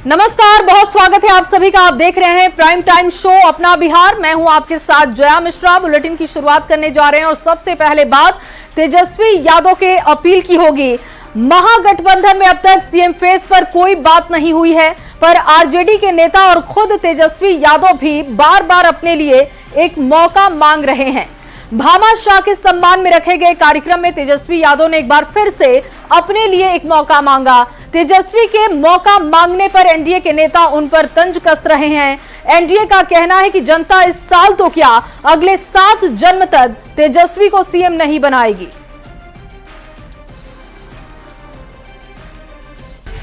नमस्कार, बहुत स्वागत है आप सभी का। आप देख रहे हैं प्राइम टाइम शो अपना बिहार। मैं हूं आपके साथ जया मिश्रा। बुलेटिन की शुरुआत करने जा रहे हैं और सबसे पहले बात तेजस्वी यादव के अपील की होगी। महागठबंधन में अब तक सीएम फेस पर कोई बात नहीं हुई है, पर आरजेडी के नेता और खुद तेजस्वी यादव भी बार बार अपने लिए एक मौका मांग रहे हैं। भामा शाह के सम्मान में रखे गए कार्यक्रम में तेजस्वी यादव ने एक बार फिर से अपने लिए एक मौका मांगा। तेजस्वी के मौका मांगने पर एनडीए के नेता उन पर तंज कस रहे हैं। एनडीए का कहना है कि जनता इस साल तो क्या, अगले 7 जन्म तक तेजस्वी को सीएम नहीं बनाएगी।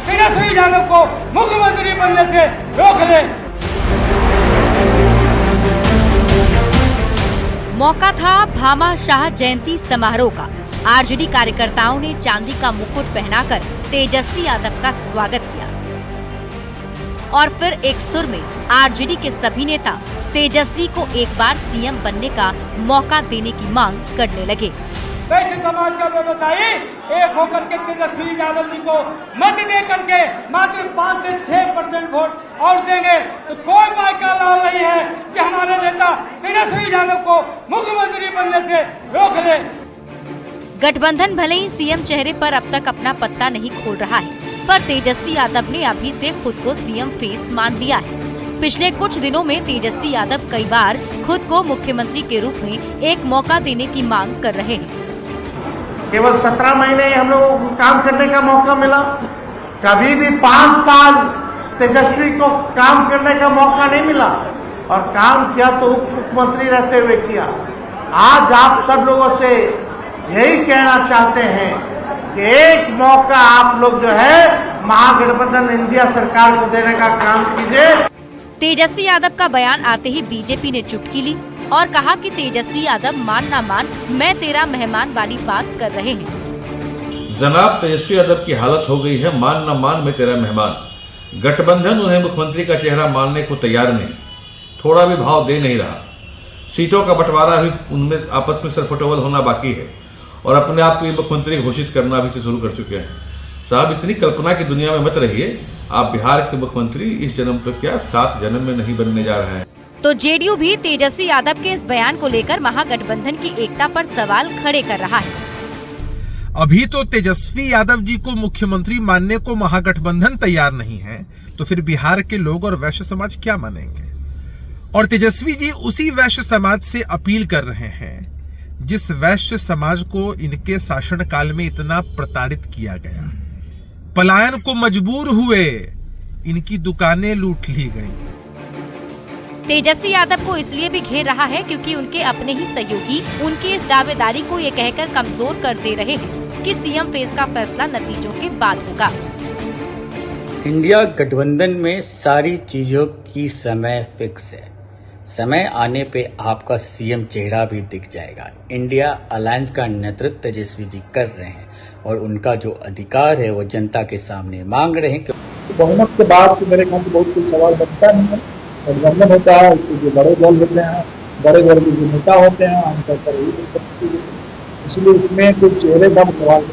तेजस्वी यादव को मुख्यमंत्री बनने से रोक ले। मौका था भामा शाह जयंती समारोह का। आरजेडी कार्यकर्ताओं ने चांदी का मुकुट पहनाकर तेजस्वी यादव का स्वागत किया और फिर एक सुर में आरजेडी के सभी नेता तेजस्वी को एक बार सीएम बनने का मौका देने की मांग करने लगे। वैश्य समाज का व्यवसायी एक होकर के तेजस्वी यादव जी को मत दे करके मात्र 5 से 6% वोट और देंगे तो कोई मायका लाल नहीं है कि हमारे नेता तेजस्वी यादव को मुख्यमंत्री बनने से रोक ले। गठबंधन भले ही सीएम चेहरे पर अब तक अपना पत्ता नहीं खोल रहा है, पर तेजस्वी यादव ने अभी से खुद को सीएम फेस मान लिया है। पिछले कुछ दिनों में तेजस्वी यादव कई बार खुद को मुख्यमंत्री के रूप में एक मौका देने की मांग कर रहे हैं। केवल 17 महीने हम लोगों को काम करने का मौका मिला, कभी भी 5 साल तेजस्वी को काम करने का मौका नहीं मिला और काम किया तो उप मुख्यमंत्री रहते हुए किया। आज आप सब लोगों से यही कहना चाहते हैं कि एक मौका आप लोग जो है महागठबंधन इंडिया सरकार को देने का काम कीजिए। तेजस्वी यादव का बयान आते ही बीजेपी ने चुटकी ली और कहा कि तेजस्वी यादव मान ना मान मैं तेरा मेहमान वाली बात कर रहे हैं। जनाब तेजस्वी यादव की हालत हो गई है मान ना मान मैं तेरा मेहमान। गठबंधन उन्हें मुख्यमंत्री का चेहरा मानने को तैयार नहीं, थोड़ा भी भाव दे नहीं रहा। सीटों का बंटवारा भी उनमें आपस में सरफटोल होना बाकी है और अपने आप को मुख्यमंत्री घोषित करना भी से शुरू कर चुके हैं। साहब इतनी कल्पना की दुनिया में मत रहिए। आप बिहार के मुख्यमंत्री इस जन्म तो क्या 7 जन्म में नहीं बनने जा रहे हैं। तो जेडीयू भी तेजस्वी यादव के इस बयान को लेकर महागठबंधन की एकता पर सवाल खड़े कर रहा है। अभी तो तेजस्वी यादव जी को मुख्यमंत्री मानने को महागठबंधन तैयार नहीं है, तो फिर बिहार के लोग और वैश्य समाज क्या मानेंगे? और तेजस्वी जी उसी वैश्य समाज से अपील कर रहे हैं जिस वैश्य समाज को इनके शासनकाल में इतना प्रताड़ित किया गया, पलायन को मजबूर हुए, इनकी दुकानें लूट ली गई। तेजस्वी यादव को इसलिए भी घेर रहा है क्योंकि उनके अपने ही सहयोगी उनकी इस दावेदारी को ये कहकर कमजोर कर दे रहे हैं कि सीएम फेस का फैसला नतीजों के बाद होगा। इंडिया गठबंधन में सारी चीजों की समय फिक्स है। समय आने पे आपका सीएम चेहरा भी दिख जाएगा। इंडिया अलायंस का नेतृत्व तेजस्वी जी कर रहे हैं और उनका जो अधिकार है वो जनता के सामने मांग रहे हैं। बहुमत के बाद तो मेरे ख्याल से बहुत कुछ सवाल बचता नहीं है। गठबंधन होता है, उसके जो बड़े दल होते हैं, बड़े दल के जो नेता होते हैं, आमतौर पर यही दिक्कत है, इसलिए इसमें कुछ चेहरे दम सवाल।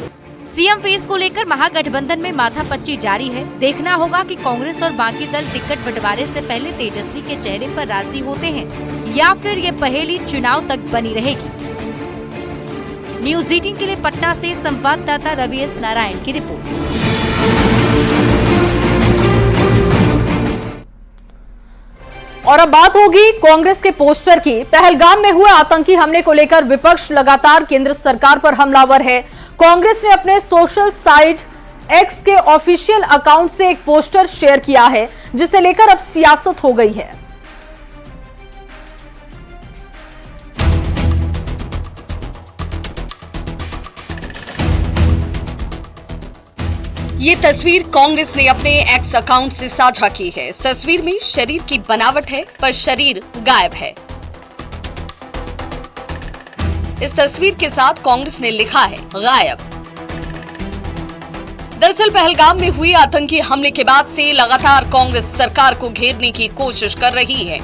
सीएम फेस को लेकर महागठबंधन में माथापच्ची जारी है। देखना होगा कि कांग्रेस और बाकी दल टिकट बंटवारे से पहले तेजस्वी के चेहरे पर राजी होते हैं या फिर ये पहेली चुनाव तक बनी रहेगी। न्यूज़ 18 के लिए पटना से संवाददाता रवि एस नारायण की रिपोर्ट। और अब बात होगी कांग्रेस के पोस्टर की। पहलगाम में हुए आतंकी हमले को लेकर विपक्ष लगातार केंद्र सरकार पर हमलावर है। कांग्रेस ने अपने सोशल साइट एक्स के ऑफिशियल अकाउंट से एक पोस्टर शेयर किया है, जिसे लेकर अब सियासत हो गई है। ये तस्वीर कांग्रेस ने अपने एक्स अकाउंट से साझा की है। इस तस्वीर में शरीर की बनावट है, पर शरीर गायब है। इस तस्वीर के साथ कांग्रेस ने लिखा है गायब। दरअसल पहलगाम में हुए आतंकी हमले के बाद से लगातार कांग्रेस सरकार को घेरने की कोशिश कर रही है।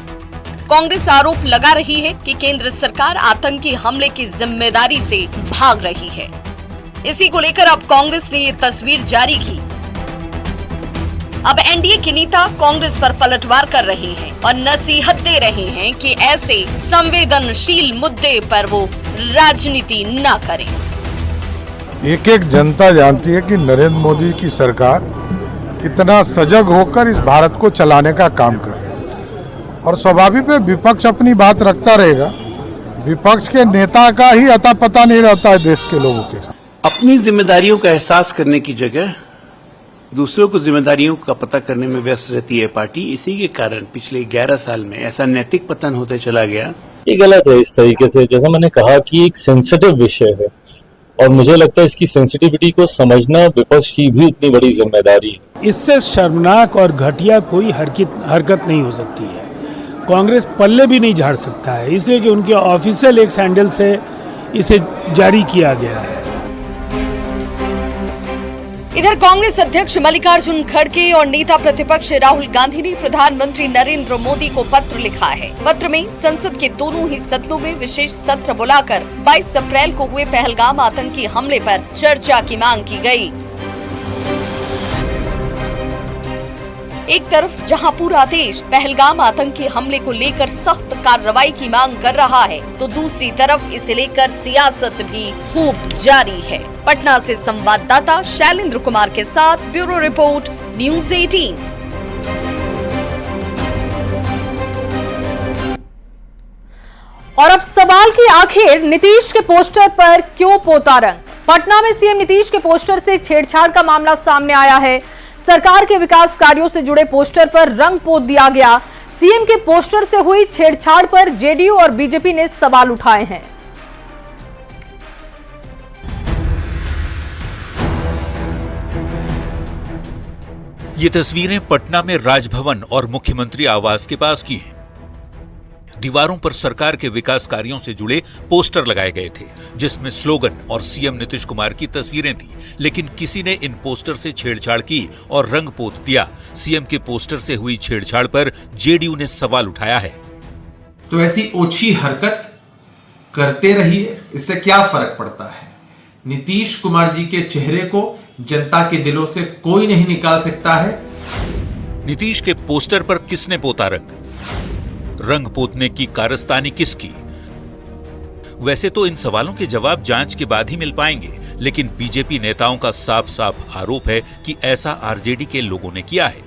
कांग्रेस आरोप लगा रही है कि केंद्र सरकार आतंकी हमले की जिम्मेदारी से भाग रही है। इसी को लेकर अब कांग्रेस ने ये तस्वीर जारी की। अब एनडीए के नेता कांग्रेस पर पलटवार कर रहे हैं और नसीहत दे रहे हैं कि ऐसे संवेदनशील मुद्दे पर वो राजनीति न करें। एक एक जनता जानती है कि नरेंद्र मोदी की सरकार कितना सजग होकर इस भारत को चलाने का काम कर रही है और स्वाभाविक है विपक्ष अपनी बात रखता रहेगा। विपक्ष के नेता का ही अता पता नहीं रहता है देश के लोगों के। अपनी जिम्मेदारियों का एहसास करने की जगह दूसरों को जिम्मेदारियों का पता करने में व्यस्त रहती है पार्टी। इसी के कारण पिछले 11 साल में ऐसा नैतिक पतन होते चला गया। ये गलत है। इस तरीके से, जैसा मैंने कहा कि एक सेंसिटिव विषय है और मुझे लगता है इसकी सेंसिटिविटी को समझना विपक्ष की भी उतनी बड़ी जिम्मेदारी है। इससे शर्मनाक और घटिया कोई हरकत नहीं हो सकती है। कांग्रेस पल्ले भी नहीं झाड़ सकता है, इसलिए कि उनके ऑफिशियल एक सैंडल से इसे जारी किया गया है। इधर कांग्रेस अध्यक्ष मल्लिकार्जुन खड़गे और नेता प्रतिपक्ष राहुल गांधी ने प्रधानमंत्री नरेंद्र मोदी को पत्र लिखा है। पत्र में संसद के दोनों ही सदनों में विशेष सत्र बुलाकर 22 अप्रैल को हुए पहलगाम आतंकी हमले पर चर्चा की मांग की गई। एक तरफ जहां पूरा देश पहलगाम आतंकी हमले को लेकर सख्त कार्रवाई की मांग कर रहा है, तो दूसरी तरफ इसे लेकर सियासत भी खूब जारी है। पटना से संवाददाता शैलेंद्र कुमार के साथ ब्यूरो रिपोर्ट न्यूज़ 18। और अब सवाल कि आखिर नीतीश के पोस्टर पर क्यों पोता रंग? पटना में सीएम नीतीश के पोस्टर से छेड़छाड़ का मामला सामने आया है। सरकार के विकास कार्यों से जुड़े पोस्टर पर रंग पोत दिया गया। सीएम के पोस्टर से हुई छेड़छाड़ पर जेडीयू और बीजेपी ने सवाल उठाए हैं। ये तस्वीरें पटना में राजभवन और मुख्यमंत्री आवास के पास की हैं। दीवारों पर सरकार के विकास कार्यों से जुड़े पोस्टर लगाए गए थे, जिसमें स्लोगन और सीएम नीतीश कुमार की तस्वीरें थी। लेकिन किसी ने इन पोस्टर से छेड़छाड़ की और रंग पोत दिया। सीएम के पोस्टर से हुई छेड़छाड़ पर जेडीयू ने सवाल उठाया है। तो ऐसी ओछी हरकत करते रहिए, इससे क्या फर्क पड़ता है? नीतीश कुमार जी के चेहरे को जनता के दिलों से कोई नहीं निकाल सकता है। नीतीश के पोस्टर पर किसने पोता रंग? रंग पोतने की कारस्तानी किसकी? वैसे तो इन सवालों के जवाब जांच के बाद ही मिल पाएंगे, लेकिन बीजेपी नेताओं का साफ साफ आरोप है कि ऐसा आरजेडी के लोगों ने किया है।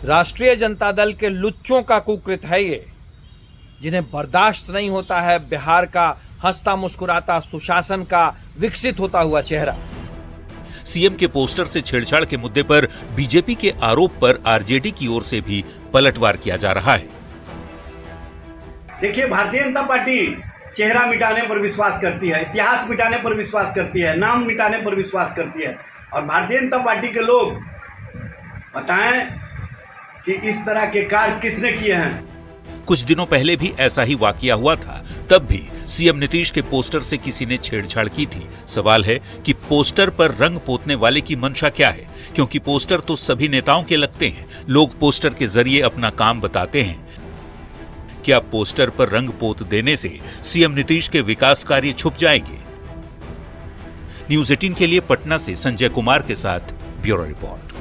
राष्ट्रीय जनता दल के लुच्चों का कुकृत है ये, जिन्हें बर्दाश्त नहीं होता है बिहार का हंसता मुस्कुराता सुशासन का विकसित होता हुआ चेहरा। सीएम के पोस्टर से छेड़छाड़ के मुद्दे पर बीजेपी के आरोप पर आरजेडी की ओर से भी पलटवार किया जा रहा है। देखिए, भारतीय जनता पार्टी चेहरा मिटाने पर विश्वास करती है, इतिहास मिटाने पर विश्वास करती है, नाम मिटाने पर विश्वास करती है। और भारतीय जनता पार्टी के लोग बताएं कि इस तरह के कार्य किसने किए हैं। कुछ दिनों पहले भी ऐसा ही वाकया हुआ था। तब भी सीएम नीतीश के पोस्टर से किसी ने छेड़छाड़ की थी। सवाल है कि पोस्टर पर रंग पोतने वाले की मंशा क्या है, क्योंकि पोस्टर तो सभी नेताओं के लगते हैं। लोग पोस्टर के जरिए अपना काम बताते हैं। क्या पोस्टर पर रंग पोत देने से सीएम नीतीश के विकास कार्य छुप जाएंगे? न्यूज़ 18 के लिए पटना से संजय कुमार के साथ ब्यूरो रिपोर्ट।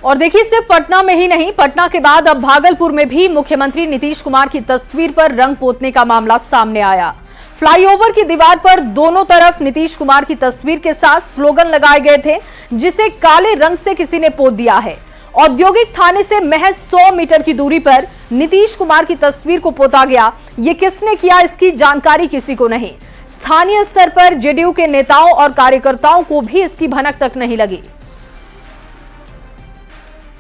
और देखिए, सिर्फ पटना में ही नहीं, पटना के बाद अब भागलपुर में भी मुख्यमंत्री नीतीश कुमार की तस्वीर पर रंग पोतने का मामला सामने आया। फ्लाईओवर की दीवार पर दोनों तरफ नीतीश कुमार की तस्वीर के साथ स्लोगन लगाए गए थे, जिसे काले रंग से किसी ने पोत दिया है। औद्योगिक थाने से महज 100 मीटर की दूरी पर नीतीश कुमार की तस्वीर को पोता गया। ये किसने किया, इसकी जानकारी किसी को नहीं। स्थानीय स्तर पर जेडीयू के नेताओं और कार्यकर्ताओं को भी इसकी भनक तक नहीं लगी।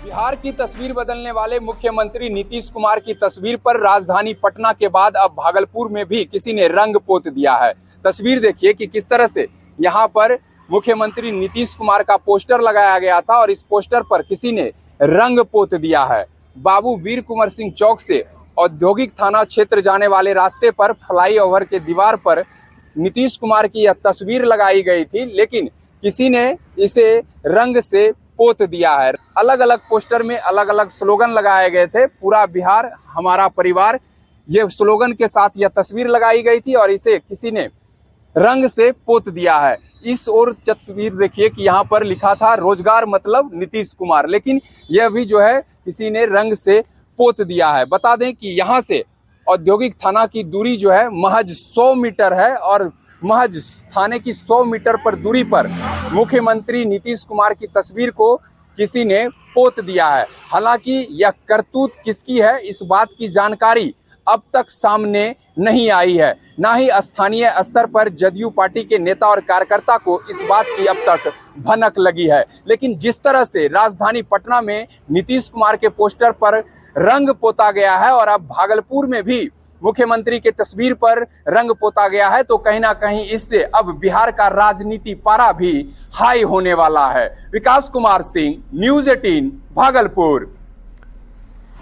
बिहार की तस्वीर बदलने वाले मुख्यमंत्री नीतीश कुमार की तस्वीर पर राजधानी पटना के बाद अब भागलपुर में भी किसी ने रंग पोत दिया है। तस्वीर देखिए कि किस तरह से यहाँ पर मुख्यमंत्री नीतीश कुमार का पोस्टर लगाया गया था और इस पोस्टर पर किसी ने रंग पोत दिया है। बाबू वीर कुंवर सिंह चौक से औद्योगिक थाना क्षेत्र जाने वाले रास्ते पर फ्लाईओवर के दीवार पर नीतीश कुमार की यह तस्वीर लगाई गई थी, लेकिन किसी ने इसे रंग से पोत दिया है। अलग अलग पोस्टर में अलग अलग स्लोगन लगाए गए थे। पूरा बिहार हमारा परिवार, ये स्लोगन के साथ यह तस्वीर लगाई गई थी और इसे किसी ने रंग से पोत दिया है। इस और तस्वीर देखिए कि यहाँ पर लिखा था रोजगार मतलब नीतीश कुमार, लेकिन यह भी जो है किसी ने रंग से पोत दिया है। बता दें कि यहाँ से औद्योगिक थाना की दूरी जो है महज 100 मीटर है और महज थाने की 100 मीटर पर दूरी पर मुख्यमंत्री नीतीश कुमार की तस्वीर को किसी ने पोत दिया है। हालांकि यह करतूत किसकी है इस बात की जानकारी अब तक सामने नहीं आई है। ना ही स्थानीय स्तर पर जदयू पार्टी के नेता और कार्यकर्ता को इस बात की अब तक भनक लगी है। लेकिन जिस तरह से राजधानी पटना में नीतीश कुमार के पोस्टर पर रंग पोता गया है और अब भागलपुर में भी मुख्यमंत्री के तस्वीर पर रंग पोता गया है, तो कहीं ना कहीं इससे अब बिहार का राजनीति पारा भी हाई होने वाला है। विकास कुमार सिंह, न्यूज़ 18 भागलपुर।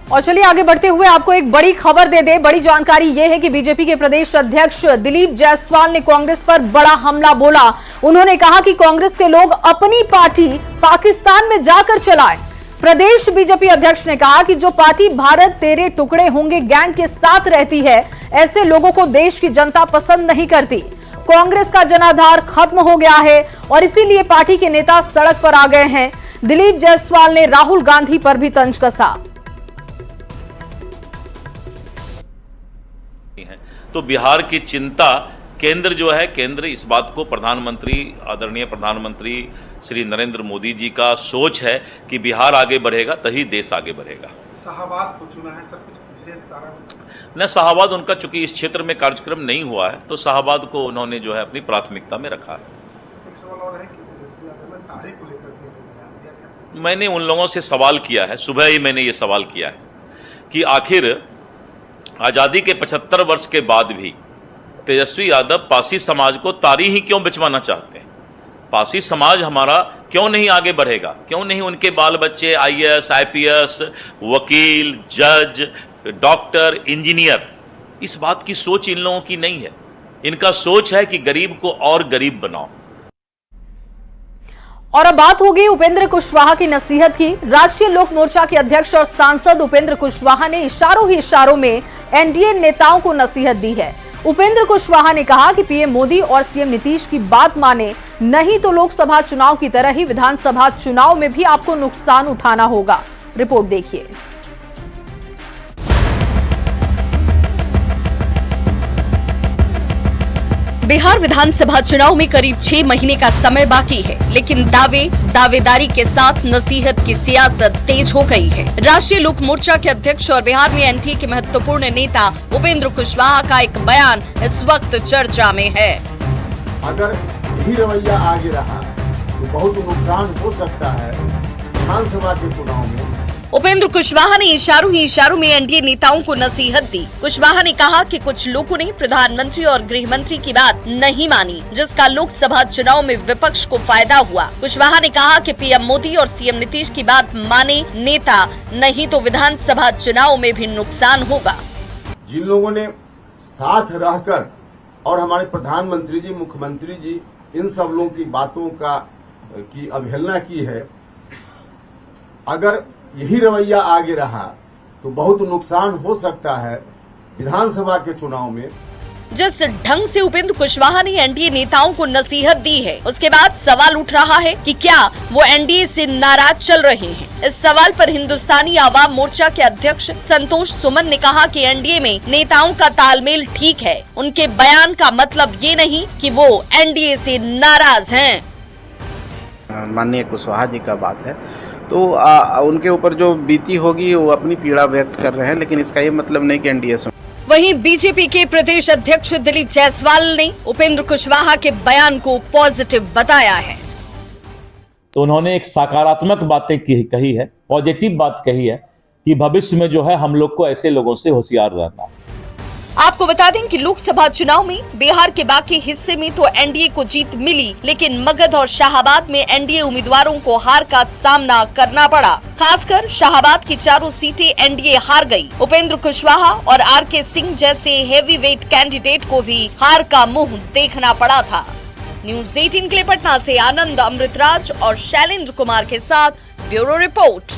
और चलिए आगे बढ़ते हुए आपको एक बड़ी खबर दे दे। बड़ी जानकारी यह है कि बीजेपी के प्रदेश अध्यक्ष दिलीप जायसवाल ने कांग्रेस पर बड़ा हमला बोला। उन्होंने कहा कि कांग्रेस के लोग अपनी पार्टी पाकिस्तान में जाकर चलाएं। प्रदेश बीजेपी अध्यक्ष ने कहा कि जो पार्टी भारत तेरे टुकड़े होंगे गैंग के साथ रहती है, ऐसे लोगों को देश की जनता पसंद नहीं करती। कांग्रेस का जनाधार खत्म हो गया है और इसीलिए पार्टी के नेता सड़क पर आ गए हैं। दिलीप जायसवाल ने राहुल गांधी पर भी तंज कसा। तो बिहार की चिंता केंद्र जो है, केंद्र इस बात को प्रधानमंत्री, आदरणीय प्रधानमंत्री श्री नरेंद्र मोदी जी का सोच है कि बिहार आगे बढ़ेगा तभी देश आगे बढ़ेगा। शाहबाद को चुना है सर, कुछ विशेष कारण? न, शाहबाद उनका चूंकि इस क्षेत्र में कार्यक्रम नहीं हुआ है तो शाहबाद को उन्होंने जो है अपनी प्राथमिकता में रखा है। एक सवाल और है कि तेजस्वी यादव ने तारीख को लेकर के जो बयान दिया क्या? मैंने उन लोगों से सवाल किया है, सुबह ही मैंने ये सवाल किया है कि आखिर आज़ादी के 75 वर्ष के बाद भी तेजस्वी यादव पासी समाज को तारी ही क्यों बिचवाना चाहते हैं? पासी समाज हमारा क्यों नहीं आगे बढ़ेगा? क्यों नहीं उनके बाल बच्चे IAS, IPS, वकील, जज, डॉक्टर, इंजीनियर? इस बात की सोच इन लोगों की नहीं है। इनका सोच है कि गरीब को और गरीब बनाओ। और अब बात होगी उपेंद्र कुशवाहा की नसीहत की। राष्ट्रीय लोक मोर्चा के अध्यक्ष और सांसद उपेंद्र कुशवाहा ने इशारों में एनडीए नेताओं को नसीहत दी है। उपेंद्र कुशवाहा ने कहा कि पीएम मोदी और सीएम नीतीश की बात माने, नहीं तो लोकसभा चुनाव की तरह ही विधानसभा चुनाव में भी आपको नुकसान उठाना होगा। रिपोर्ट देखिए। बिहार विधानसभा चुनाव में करीब 6 महीने का समय बाकी है, लेकिन दावेदारी के साथ नसीहत की सियासत तेज हो गई है। राष्ट्रीय लोक मोर्चा के अध्यक्ष और बिहार में एनडीए के महत्वपूर्ण नेता उपेंद्र कुशवाहा का एक बयान इस वक्त चर्चा में है। अगर यही रवैया आगे रहा तो बहुत नुकसान हो सकता है विधानसभा के चुनाव में। उपेंद्र कुशवाहा ने इशारों में एनडीए नेताओं को नसीहत दी। कुशवाहा ने कहा कि कुछ लोगों ने प्रधानमंत्री और गृह मंत्री की बात नहीं मानी, जिसका लोकसभा चुनाव में विपक्ष को फायदा हुआ। कुशवाहा ने कहा कि पीएम मोदी और सीएम नीतीश की बात माने नेता, नहीं तो विधानसभा चुनाव में भी नुकसान होगा। जिन लोगों ने साथ रहकर और हमारे प्रधानमंत्री जी, मुख्यमंत्री जी, इन सब लोगों की बातों की अवहेलना की है, अगर यही रवैया आगे रहा तो बहुत नुकसान हो सकता है विधानसभा के चुनाव में। जिस ढंग से उपेंद्र कुशवाहा ने एनडीए नेताओं को नसीहत दी है, उसके बाद सवाल उठ रहा है कि क्या वो एनडीए से नाराज चल रहे हैं। इस सवाल पर हिंदुस्तानी आवाम मोर्चा के अध्यक्ष संतोष सुमन ने कहा कि एनडीए में नेताओं का तालमेल ठीक है। उनके बयान का मतलब ये नहीं कि वो एनडीए से नाराज हैं। माननीय कुशवाहा जी का बात है तो उनके ऊपर जो बीती होगी वो अपनी पीड़ा व्यक्त कर रहे हैं, लेकिन इसका ये मतलब नहीं कि एनडीए से। वहीं बीजेपी के प्रदेश अध्यक्ष दिलीप जायसवाल ने उपेंद्र कुशवाहा के बयान को पॉजिटिव बताया है। तो उन्होंने एक सकारात्मक बातें कही है, पॉजिटिव बात कही है कि भविष्य में जो है हम लोग को ऐसे लोगों से होशियार रहना है। आपको बता दें कि लोकसभा चुनाव में बिहार के बाकी हिस्से में तो एनडीए को जीत मिली, लेकिन मगध और शाहाबाद में एनडीए उम्मीदवारों को हार का सामना करना पड़ा। खासकर शाहाबाद की 4 सीटें एनडीए हार गई। उपेंद्र कुशवाहा और आरके सिंह जैसे हेवीवेट कैंडिडेट को भी हार का मुंह देखना पड़ा था। न्यूज़ 18 के लिए पटना से आनंद अमृतराज और शैलेंद्र कुमार के साथ ब्यूरो रिपोर्ट।